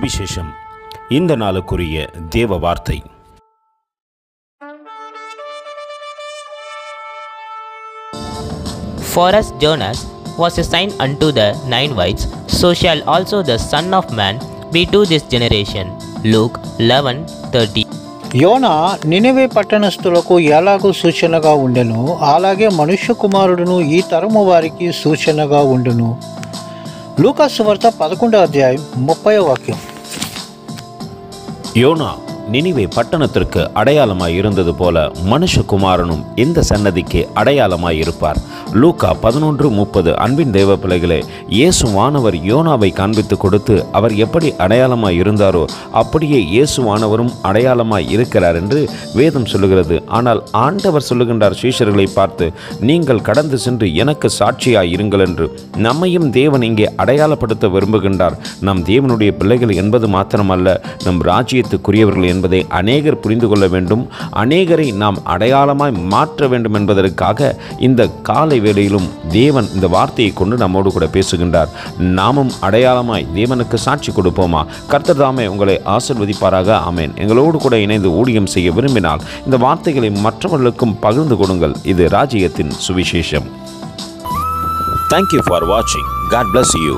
சுவிசேஷம். இந்த நாளுக்குரிய தேவ வார்த்தை. For us Jonas was a sign unto the 9 wives, so shall also the Son of Man be to this generation. Luke 11:30. యోనా నినెవే పట్టణస్థులకు ఎలాగూ సూచనగా ఉండెను, అలాగే మనుష్య కుమారుడును ఈ తరము వారికి సూచనగా ఉండును. లూకా సువార్త 11వ అధ్యాయం 30వ వాక్యం. யோனா நினிவே பட்டணத்திற்கு அடையாளமாய் இருந்தது போல மனுஷகுமாரனும் இந்த சன்னதிக்கு அடையாளமாய் இருப்பார். லூக்கா 11:30. அன்பின் தேவ பிள்ளைகளே, இயேசுவானவர் யோனாவை காண்பித்து கொடுத்து அவர் எப்படி அடையாளமாய் இருந்தாரோ அப்படியே இயேசுவானவரும் அடையாளமாய் இருக்கிறார் என்று வேதம் சொல்லுகிறது. ஆனால் ஆண்டவர் சொல்லுகின்றார் சீஷர்களை பார்த்து, நீங்கள் கடந்து சென்று எனக்கு சாட்சியாய் இருங்கள் என்று. நம்மையும் தேவன் இங்கே அடையாளப்படுத்த விரும்புகின்றார். நம் தேவனுடைய பிள்ளைகள் என்பது மாத்திரமல்ல, நம் ராஜ்யத்துக்குரியவர்கள் என்பதை அநேகர் புரிந்து கொள்ள வேண்டும். அநேகரை நாம் அடையாளமாய் மாற்ற வேண்டும் என்பதற்காக இந்த காலை வேளையிலும் தேவன் இந்த வார்த்தையை கொண்டு நம்மோடு கூட பேசுகின்றார். நாமும் அடையாளமாய் தேவனுக்கு சாட்சி கொடுப்போமா? கர்த்தர் தாமே உங்களை ஆசீர்வதிப்பாராக. ஆமென். எங்களோடு கூட இணைந்து ஊழியம் செய்ய விரும்பினால் இந்த வார்த்தைகளை மற்றவர்களுக்கும் பகிர்ந்து கொடுங்கள். இது ராஜ்யத்தின் சுவிசேஷம். Thank you for watching. God bless you.